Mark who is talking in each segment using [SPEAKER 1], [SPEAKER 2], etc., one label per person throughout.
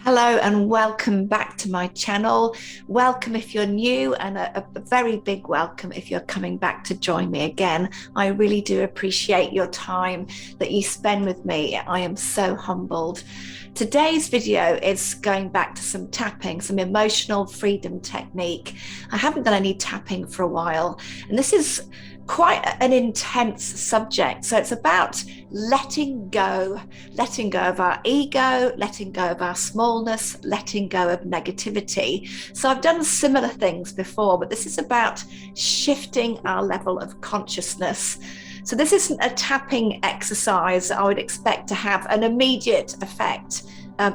[SPEAKER 1] Hello and welcome back to my channel. Welcome if you're new, and a very big welcome if you're coming back to join me again. I really do appreciate your time that you spend with me. I am so humbled. Today's video is going back to some tapping, some emotional freedom technique. I haven't done any tapping for a while, and this is quite an intense subject. So it's about letting go of our ego, letting go of our smallness, letting go of negativity. So I've done similar things before, but this is about shifting our level of consciousness. So this isn't a tapping exercise that I would expect to have an immediate effect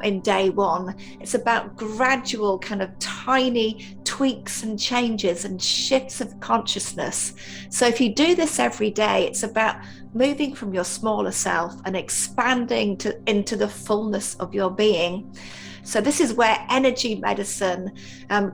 [SPEAKER 1] in day one. It's about gradual kind of tiny tweaks and changes and shifts of consciousness. So if you do this every day, it's about moving from your smaller self and expanding into the fullness of your being. So this is where energy medicine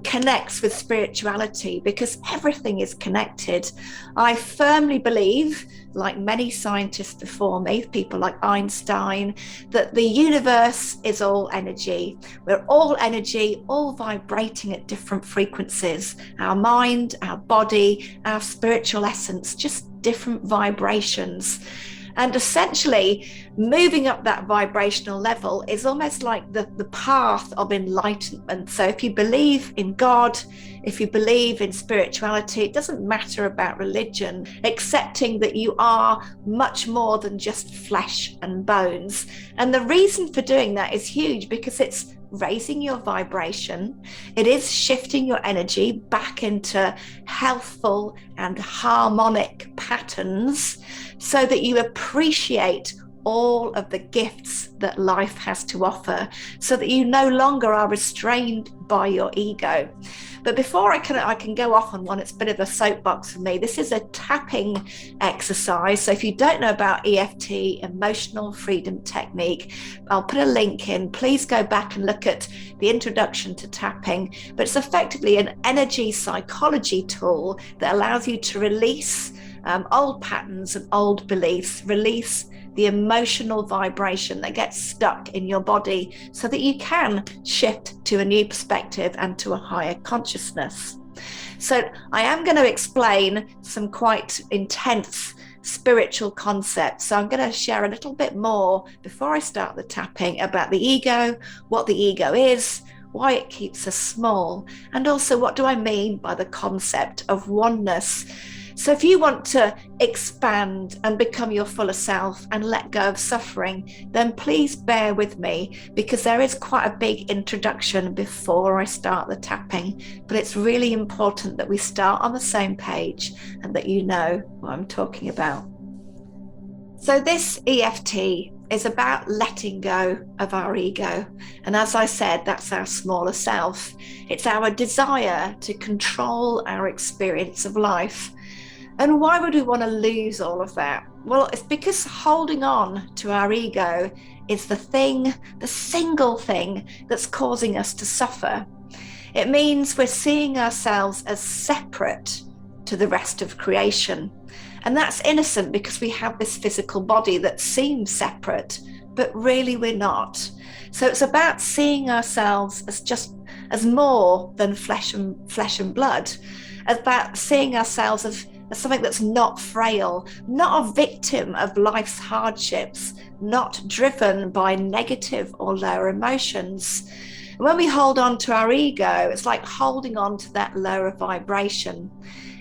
[SPEAKER 1] connects with spirituality, because everything is connected. I firmly believe, like many scientists before me, people like Einstein, that the universe is all energy. We're all energy, all vibrating at different frequencies. Our mind, our body, our spiritual essence, just different vibrations. And essentially, moving up that vibrational level is almost like the path of enlightenment. So if you believe in God, if you believe in spirituality, it doesn't matter about religion, accepting that you are much more than just flesh and bones. And the reason for doing that is huge, because it's raising your vibration. It is shifting your energy back into healthful and harmonic patterns, so that you appreciate all of the gifts that life has to offer, so that you no longer are restrained by your ego. But before I can go off on one, it's a bit of a soapbox for me. This is a tapping exercise. So if you don't know about EFT, emotional freedom technique, I'll put a link in. Please go back and look at the introduction to tapping. But it's effectively an energy psychology tool that allows you to release old patterns and old beliefs, release the emotional vibration that gets stuck in your body, so that you can shift to a new perspective and to a higher consciousness. So I am going to explain some quite intense spiritual concepts. So I'm going to share a little bit more before I start the tapping about the ego, what the ego is, why it keeps us small, and also what do I mean by the concept of oneness. So if you want to expand and become your fuller self and let go of suffering, then please bear with me, because there is quite a big introduction before I start the tapping. But it's really important that we start on the same page and that you know what I'm talking about. So this EFT is about letting go of our ego. And as I said, that's our smaller self. It's our desire to control our experience of life. And why would we want to lose all of that? Well, it's because holding on to our ego is the single thing that's causing us to suffer. It means we're seeing ourselves as separate to the rest of creation. And that's innocent, because we have this physical body that seems separate, but really we're not. So it's about seeing ourselves as more than flesh and blood, about seeing ourselves as something that's not frail, not a victim of life's hardships, not driven by negative or lower emotions. When we hold on to our ego, it's like holding on to that lower vibration.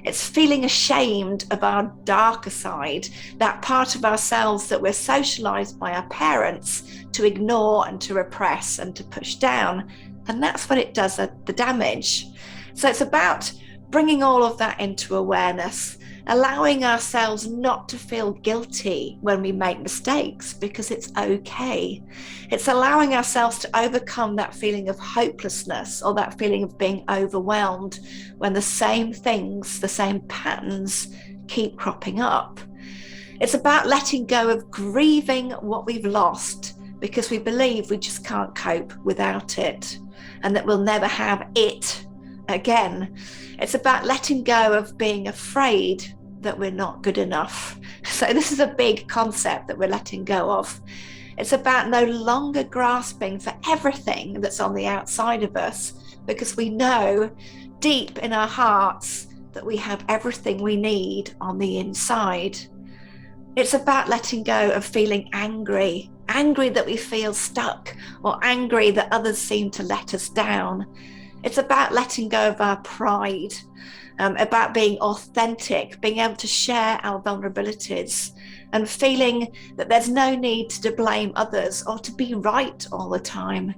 [SPEAKER 1] It's feeling ashamed of our darker side, that part of ourselves that we're socialized by our parents to ignore and to repress and to push down. And that's when it does the damage. So it's about bringing all of that into awareness, allowing ourselves not to feel guilty when we make mistakes, because it's okay. It's allowing ourselves to overcome that feeling of hopelessness, or that feeling of being overwhelmed when the same things, the same patterns keep cropping up. It's about letting go of grieving what we've lost, because we believe we just can't cope without it, and that we'll never have it again. It's about letting go of being afraid that we're not good enough. So this is a big concept that we're letting go of. It's about no longer grasping for everything that's on the outside of us, because we know deep in our hearts that we have everything we need on the inside. It's about letting go of feeling angry that we feel stuck, or angry that others seem to let us down. It's about letting go of our pride, about being authentic, being able to share our vulnerabilities, and feeling that there's no need to blame others or to be right all the time.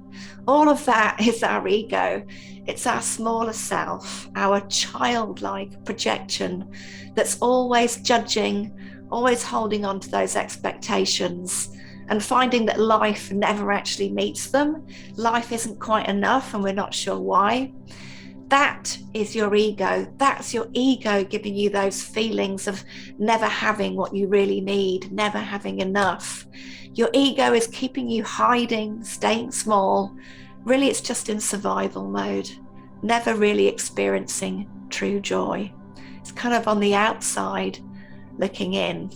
[SPEAKER 1] All of that is our ego. It's our smaller self, our childlike projection that's always judging, always holding on to those expectations, and finding that life never actually meets them. Life isn't quite enough, and we're not sure why. That is your ego. That's your ego giving you those feelings of never having what you really need, never having enough. Your ego is keeping you hiding, staying small. Really, it's just in survival mode, never really experiencing true joy. It's kind of on the outside looking in.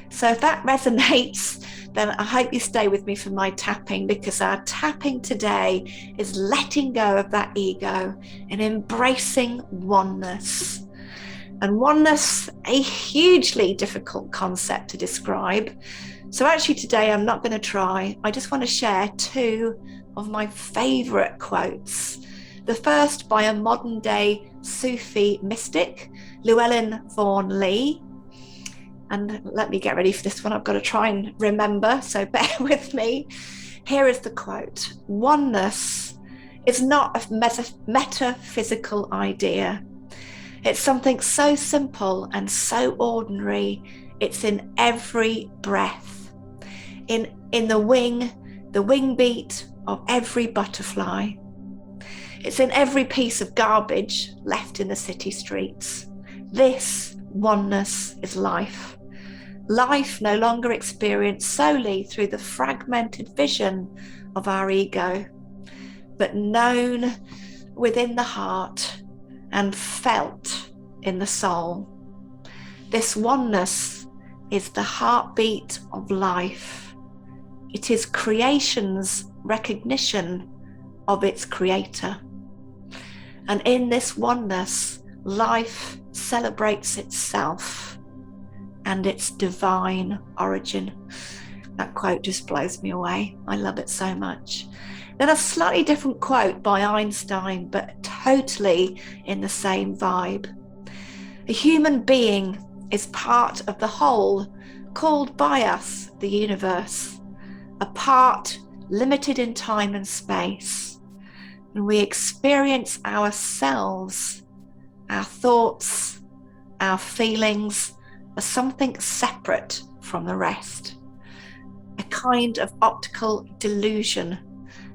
[SPEAKER 1] So if that resonates, then I hope you stay with me for my tapping, because our tapping today is letting go of that ego and embracing oneness. And oneness, a hugely difficult concept to describe. So actually today I'm not going to try. I just want to share two of my favorite quotes. The first by a modern day Sufi mystic, Llewellyn Vaughan Lee. And let me get ready for this one. I've got to try and remember, so bear with me. Here is the quote. Oneness is not a metaphysical idea. It's something so simple and so ordinary. It's in every breath, in the wing beat of every butterfly. It's in every piece of garbage left in the city streets. This oneness is life. Life no longer experienced solely through the fragmented vision of our ego, but known within the heart and felt in the soul. This oneness is the heartbeat of life. It is creation's recognition of its creator. And in this oneness, life celebrates itself and its divine origin. That quote just blows me away. I love it so much. Then a slightly different quote by Einstein, but totally in the same vibe. A human being is part of the whole, called by us the universe, a part limited in time and space. And we experience ourselves, our thoughts, our feelings, as something separate from the rest, a kind of optical delusion,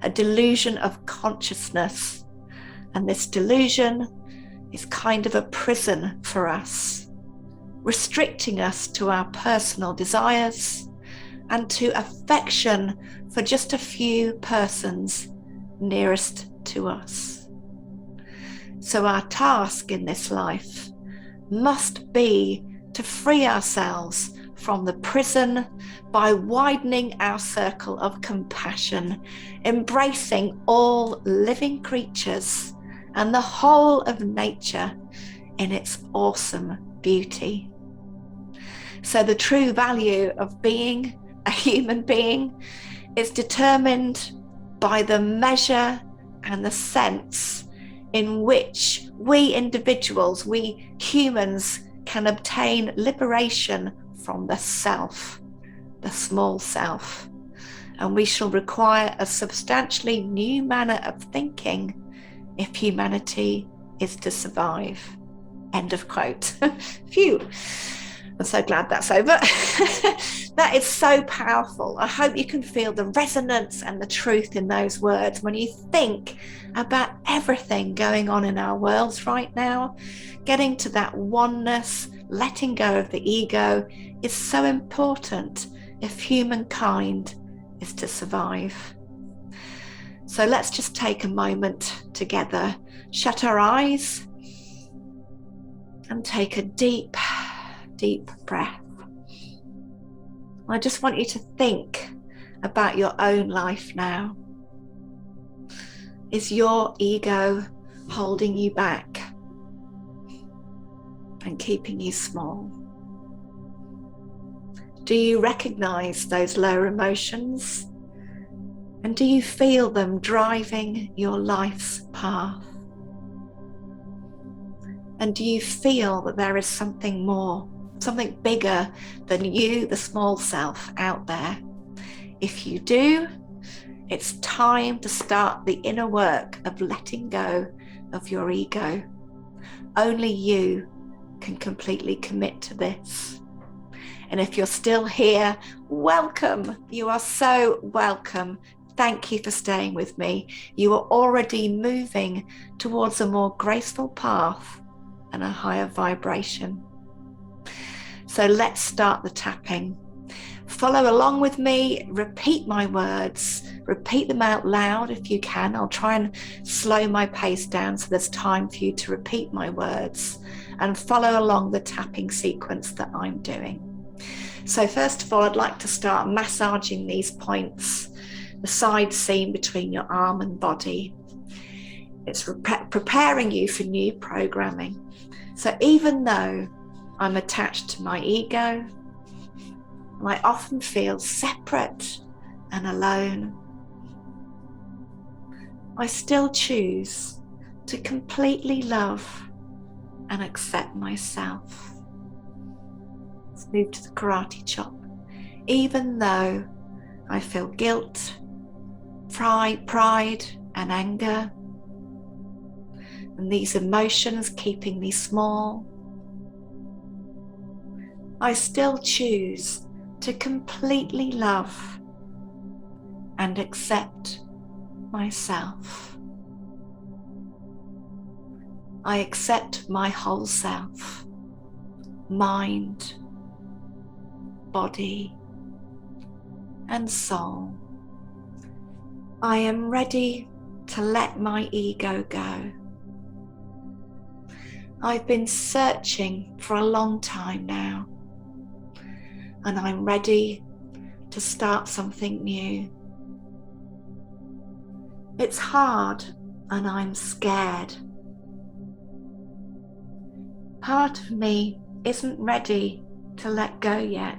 [SPEAKER 1] a delusion of consciousness. And this delusion is kind of a prison for us, restricting us to our personal desires and to affection for just a few persons nearest to us. So our task in this life must be to free ourselves from the prison by widening our circle of compassion, embracing all living creatures and the whole of nature in its awesome beauty. So the true value of being a human being is determined by the measure and the sense in which we individuals, we humans, can obtain liberation from the self, the small self. And we shall require a substantially new manner of thinking if humanity is to survive. End of quote. Phew. I'm so glad that's over. That is so powerful. I hope you can feel the resonance and the truth in those words when you think about everything going on in our worlds right now. Getting to that oneness, letting go of the ego is so important if humankind is to survive. So let's just take a moment together, shut our eyes and take a deep, deep breath. I just want you to think about your own life now? Is your ego holding you back and keeping you small? Do you recognize those lower emotions? And do you feel them driving your life's path? And do you feel that there is something more, something bigger than you, the small self, out there? If you do, it's time to start the inner work of letting go of your ego. Only you can completely commit to this. And if you're still here, welcome. You are so welcome. Thank you for staying with me. You are already moving towards a more graceful path and a higher vibration. So let's start the tapping. Follow along with me, repeat my words, repeat them out loud if you can. I'll try and slow my pace down so there's time for you to repeat my words and follow along the tapping sequence that I'm doing. So first of all, I'd like to start massaging these points, the side seam between your arm and body. It's preparing you for new programming. So even though I'm attached to my ego, and I often feel separate and alone, I still choose to completely love and accept myself. Let's move to the karate chop. Even though I feel guilt, pride and anger, and these emotions keeping me small, I still choose to completely love and accept myself. I accept my whole self, mind, body, and soul. I am ready to let my ego go. I've been searching for a long time now, and I'm ready to start something new. It's hard and I'm scared. Part of me isn't ready to let go yet.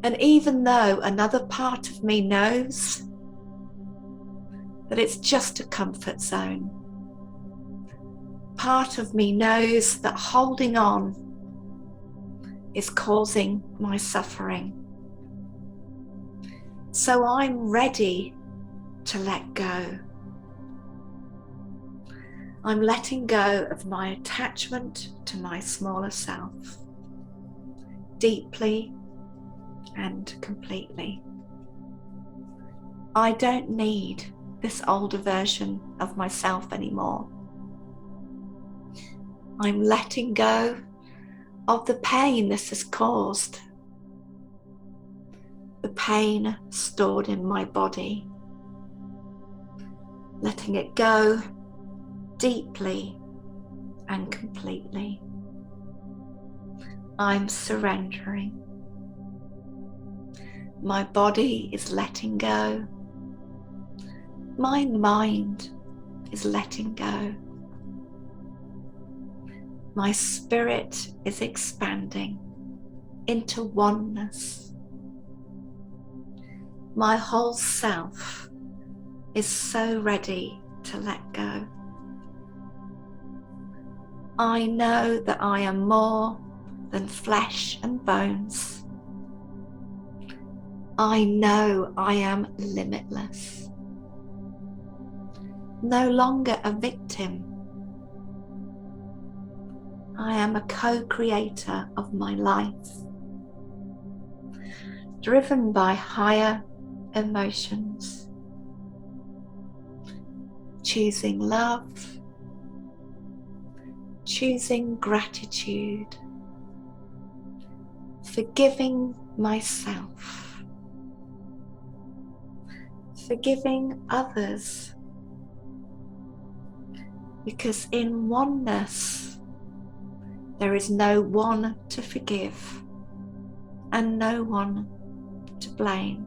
[SPEAKER 1] And even though another part of me knows that it's just a comfort zone, part of me knows that holding on is causing my suffering. So I'm ready to let go. I'm letting go of my attachment to my smaller self, deeply and completely. I don't need this older version of myself anymore. I'm letting go of the pain this has caused, the pain stored in my body, letting it go deeply and completely. I'm surrendering. My body is letting go. My mind is letting go. My spirit is expanding into oneness. My whole self is so ready to let go. I know that I am more than flesh and bones. I know I am limitless. No longer a victim. I am a co-creator of my life, driven by higher emotions, choosing love, choosing gratitude, forgiving myself, forgiving others, because in oneness there is no one to forgive and no one to blame.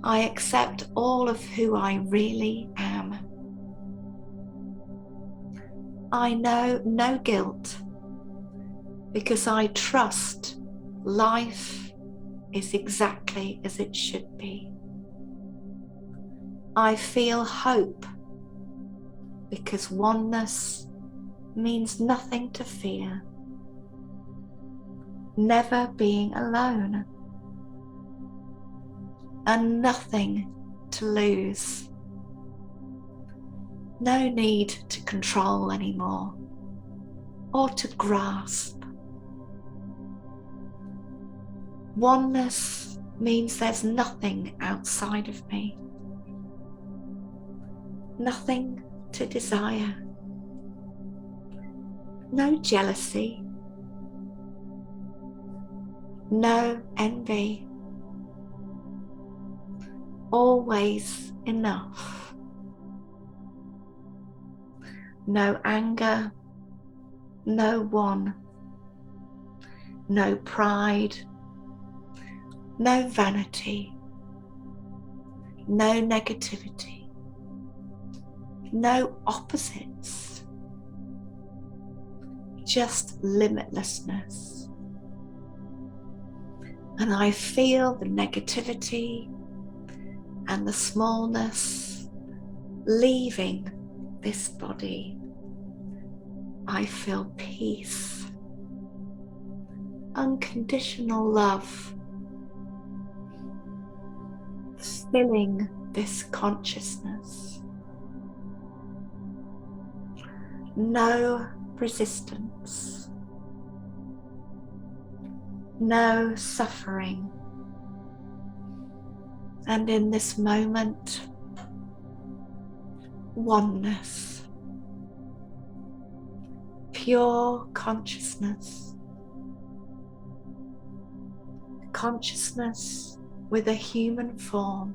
[SPEAKER 1] I accept all of who I really am. I know no guilt because I trust life is exactly as it should be. I feel hope because oneness means nothing to fear, never being alone, and nothing to lose. No need to control anymore or to grasp. Oneness means there's nothing outside of me, nothing to desire, no jealousy, no envy, always enough, no anger, no one, no pride, no vanity, no negativity, no opposites, just limitlessness. And I feel the negativity and the smallness leaving this body. I feel peace, unconditional love, filling this consciousness. No resistance, no suffering. And in this moment, oneness, pure consciousness, consciousness with a human form.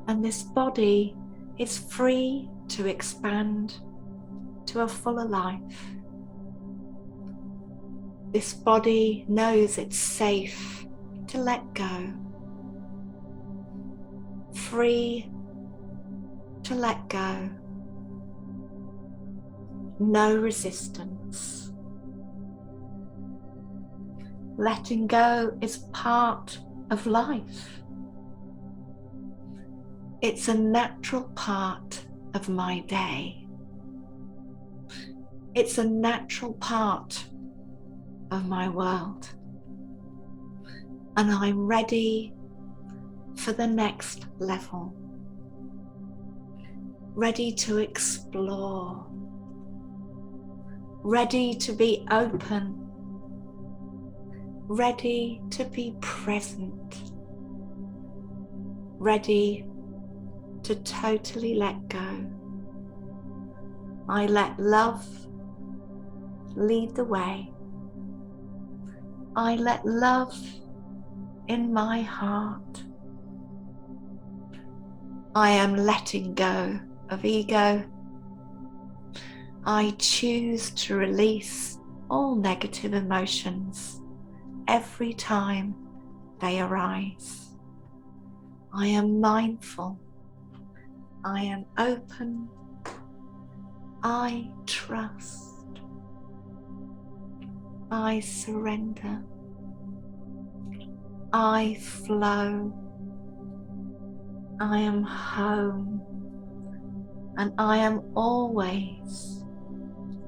[SPEAKER 1] And this body is free to expand to a fuller life. This body knows it's safe to let go, free to let go, no resistance. Letting go is part of life. It's a natural part of my day. It's a natural part of my world. And I'm ready for the next level. Ready to explore. Ready to be open. Ready to be present. Ready to totally let go. I let love lead the way. I let love in my heart. I am letting go of ego. I choose to release all negative emotions every time they arise. I am mindful. I am open. I trust. I surrender. I flow. I am home. And I am always,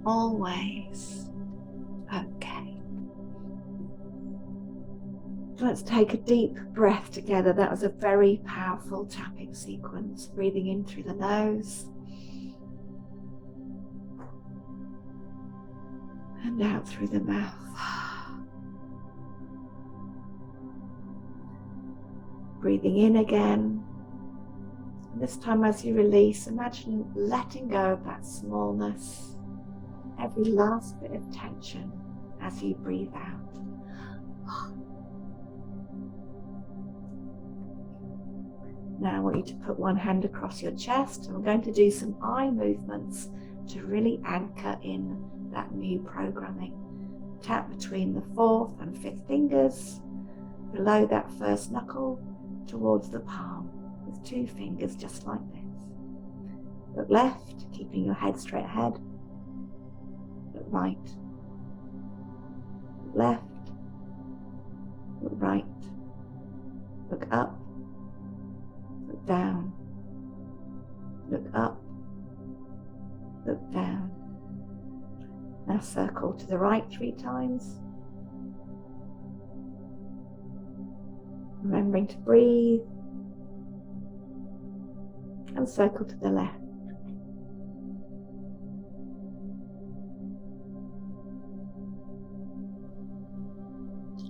[SPEAKER 1] always okay. Let's take a deep breath together. That was a very powerful tapping sequence. Breathing in through the nose and out through the mouth. Breathing in again. And this time as you release, imagine letting go of that smallness, every last bit of tension as you breathe out. Now I want you to put one hand across your chest, and we're going to do some eye movements to really anchor in that new programming. Tap between the fourth and fifth fingers, below that first knuckle, towards the palm, with 2 fingers just like this. Look left, keeping your head straight ahead. Look right. Look left. Look right. Look up. Look down. Look up. Look down. Now circle to the right 3 times. Remembering to breathe. And circle to the left.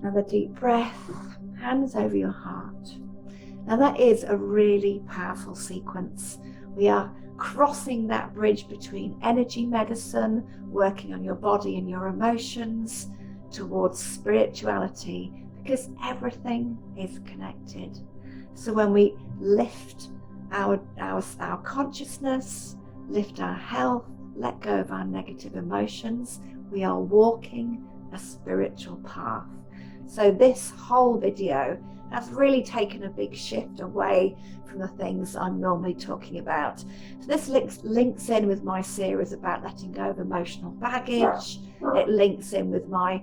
[SPEAKER 1] Another deep breath, hands over your heart. Now that is a really powerful sequence. We are crossing that bridge between energy medicine, working on your body and your emotions, towards spirituality, because everything is connected. So when we lift our consciousness, lift our health, let go of our negative emotions, we are walking a spiritual path. So this whole video has really taken a big shift away from the things I'm normally talking about. So this links in with my series about letting go of emotional baggage. It links in with my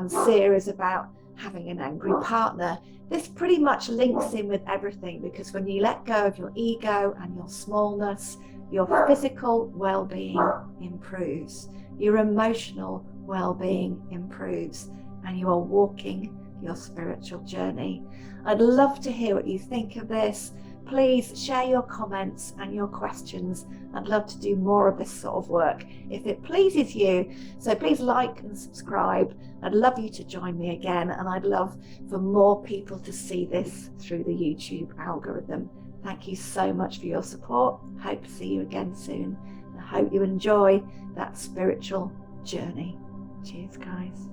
[SPEAKER 1] series about having an angry partner. This pretty much links in with everything, because when you let go of your ego and your smallness, your physical well-being improves, your emotional well-being improves, and you are walking your spiritual journey. I'd love to hear what you think of this. Please share your comments and your questions. I'd love to do more of this sort of work if it pleases you. So please like and subscribe. I'd love you to join me again, and I'd love for more people to see this through the YouTube algorithm. Thank you so much for your support. Hope to see you again soon. I hope you enjoy that spiritual journey. Cheers, guys.